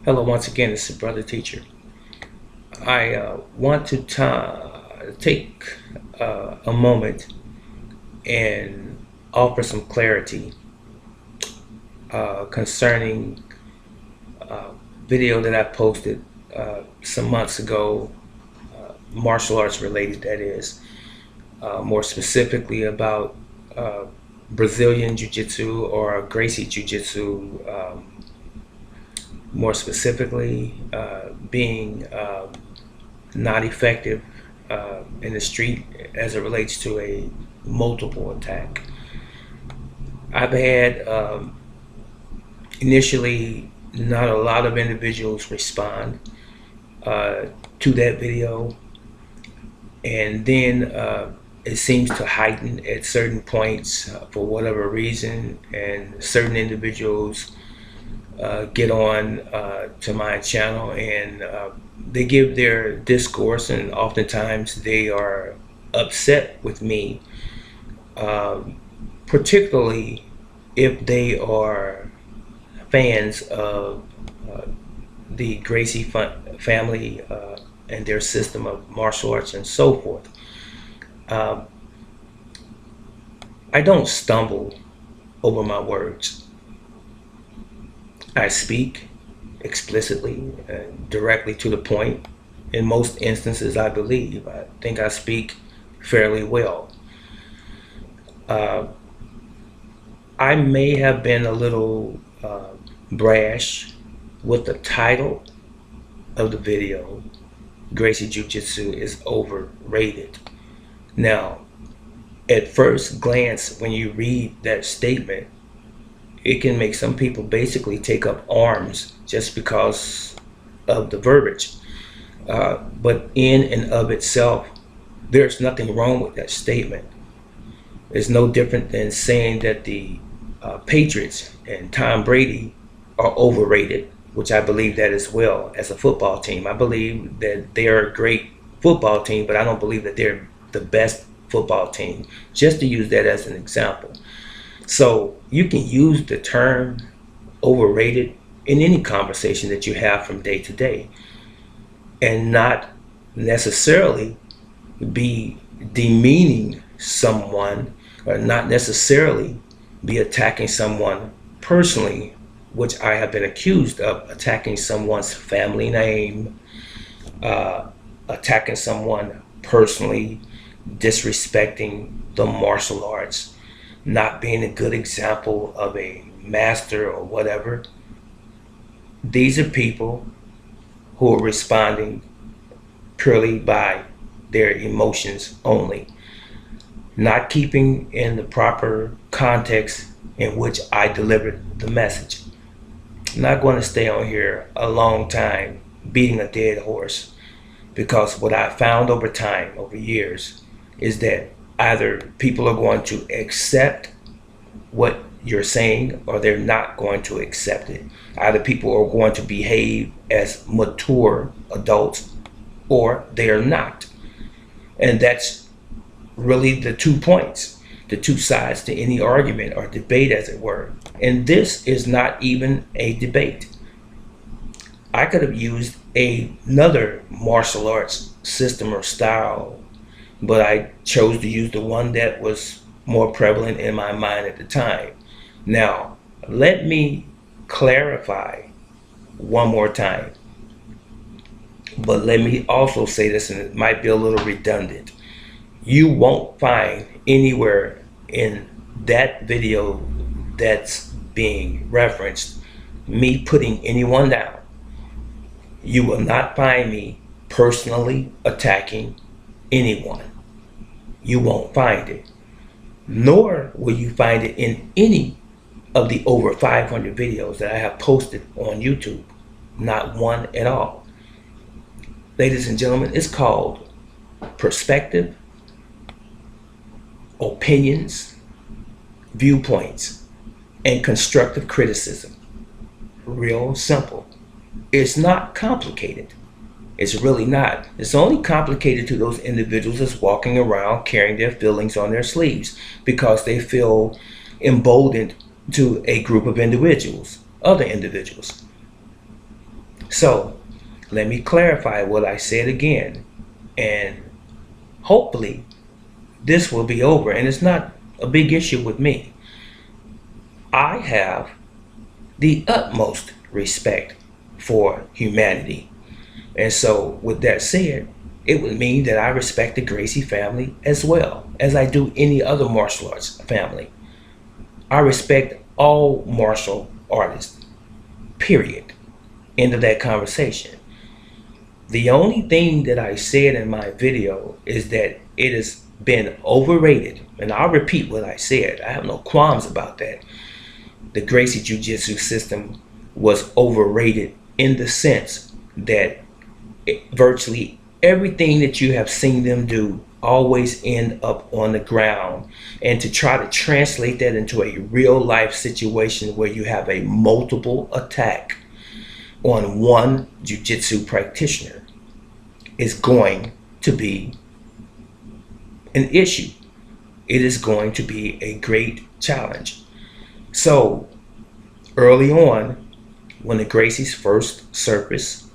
Hello, once again, this is Brother Teacher. I want to take a moment and offer some clarity concerning a video that I posted some months ago, martial arts related, that is, more specifically about Brazilian Jiu-Jitsu or Gracie Jiu-Jitsu, more specifically being not effective in the street as it relates to a multiple attack. I've had initially not a lot of individuals respond to that video, and then it seems to heighten at certain points for whatever reason, and certain individuals get on to my channel and they give their discourse, and oftentimes they are upset with me, particularly if they are fans of the Gracie family and their system of martial arts and so forth. I don't stumble over my words. I speak explicitly and directly to the point. In most instances, I believe. I think I speak fairly well. I may have been a little brash with the title of the video. Gracie Jiu-Jitsu is overrated. Now, at first glance, when you read that statement, it can make some people basically take up arms just because of the verbiage. But in and of itself, there's nothing wrong with that statement. It's no different than saying that the Patriots and Tom Brady are overrated, which I believe that as well as a football team. I believe that they are a great football team, but I don't believe that they're the best football team, just to use that as an example. So you can use the term overrated in any conversation that you have from day to day and not necessarily be demeaning someone or not necessarily be attacking someone personally, which I have been accused of attacking someone's family name, attacking someone personally, disrespecting the martial arts, not being a good example of a master or whatever. These are people who are responding purely by their emotions only, not keeping in the proper context in which I delivered the message. I'm not going to stay on here a long time beating a dead horse, because what I found over time, over years, is that either people are going to accept what you're saying or they're not going to accept it. Either people are going to behave as mature adults or they are not. And that's really the 2 points, the 2 sides to any argument or debate, as it were. And this is not even a debate. I could have used another martial arts system or style, but I chose to use the one that was more prevalent in my mind at the time. Now, let me clarify one more time, but let me also say this, and it might be a little redundant. You won't find anywhere in that video that's being referenced me putting anyone down. You will not find me personally attacking anyone. You won't find it. Nor will you find it in any of the over 500 videos that I have posted on YouTube. Not one at all. Ladies and gentlemen, it's called perspective, opinions, viewpoints, and constructive criticism. Real simple. It's not complicated. It's really not. It's only complicated to those individuals that's walking around carrying their feelings on their sleeves because they feel emboldened to a group of individuals, other individuals. So let me clarify what I said again, and hopefully this will be over, and it's not a big issue with me. I have the utmost respect for humanity. And so, with that said, it would mean that I respect the Gracie family as well as I do any other martial arts family. I respect all martial artists, period. End of that conversation. The only thing that I said in my video is that it has been overrated. And I'll repeat what I said. I have no qualms about that. The Gracie Jiu-Jitsu system was overrated in the sense that virtually everything that you have seen them do always end up on the ground. And to try to translate that into a real life situation where you have a multiple attack on one jiu-jitsu practitioner is going to be an issue. It is going to be a great challenge. So early on, when the Gracies first surfaced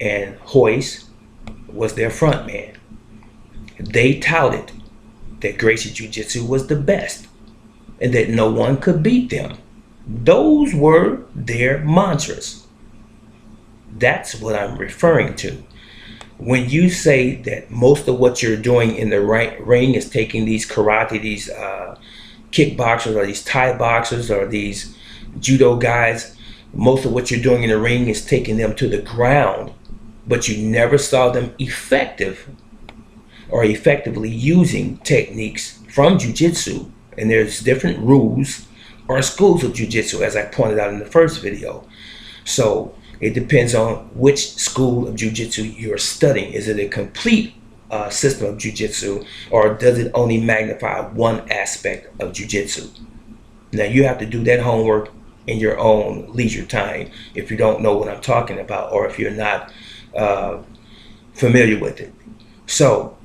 and Hoist was their front man, they touted that Gracie Jiu-Jitsu was the best and that no one could beat them. Those were their mantras. That's what I'm referring to. When you say that most of what you're doing in the ring is taking these karate, these kickboxers or these Thai boxers or these judo guys, most of what you're doing in the ring is taking them to the ground, but you never saw them effectively using techniques from jiu-jitsu. And there's different rules or schools of jiu-jitsu, as I pointed out in the first video. So it depends on which school of jiu-jitsu you're studying. Is it a complete system of jiu-jitsu, or does it only magnify one aspect of jiu-jitsu? Now you have to do that homework in your own leisure time if you don't know what I'm talking about, or if you're not familiar with it. So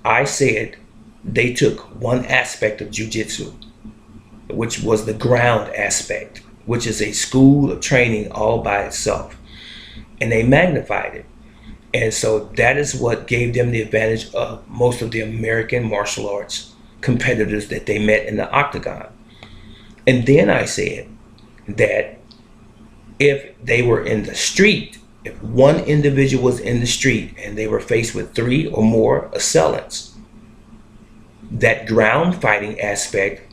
I said they took one aspect of jiu-jitsu, which was the ground aspect, which is a school of training all by itself, and they magnified it. And so that is what gave them the advantage of most of the American martial arts competitors that they met in the octagon. And then I said that if they were in the street, if one individual was in the street and they were faced with 3 or more assailants, that ground fighting aspect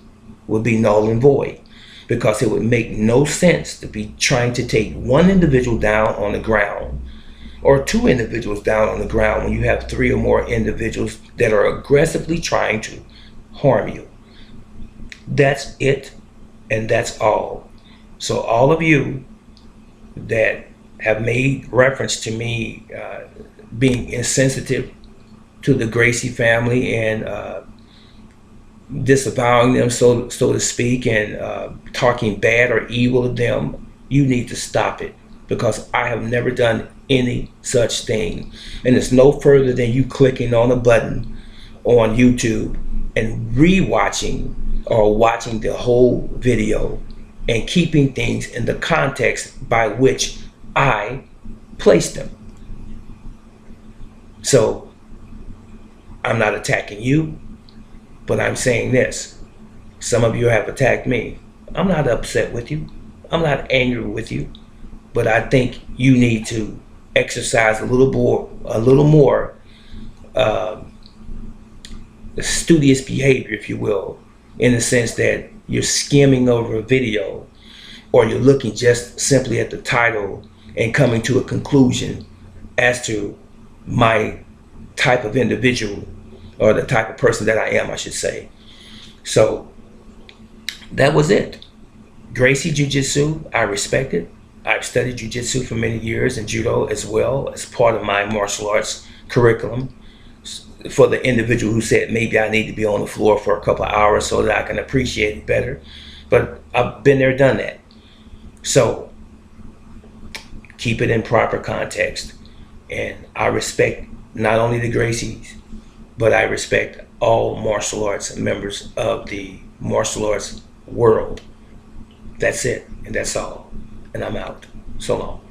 would be null and void, because it would make no sense to be trying to take one individual down on the ground or 2 individuals down on the ground when you have 3 or more individuals that are aggressively trying to harm you. That's it, and that's all. So all of you that have made reference to me being insensitive to the Gracie family and disavowing them, so to speak, and talking bad or evil of them, you need to stop it, because I have never done any such thing. And it's no further than you clicking on a button on YouTube and rewatching or watching the whole video and keeping things in the context by which I placed them. So I'm not attacking you, but I'm saying this. Some of you have attacked me. I'm not upset with you. I'm not angry with you. But I think you need to exercise a little more studious behavior, if you will, in the sense that you're skimming over a video, or you're looking just simply at the title and coming to a conclusion as to my type of individual, or the type of person that I am, I should say. So that was it. Gracie Jiu-Jitsu, I respect it. I've studied Jiu-Jitsu for many years, and Judo as well, as part of my martial arts curriculum. For the individual who said maybe I need to be on the floor for a couple of hours so that I can appreciate it better. But I've been there, done that. So keep it in proper context. And I respect not only the Gracies, but I respect all martial arts members of the martial arts world. That's it, and that's all. And I'm out. So long.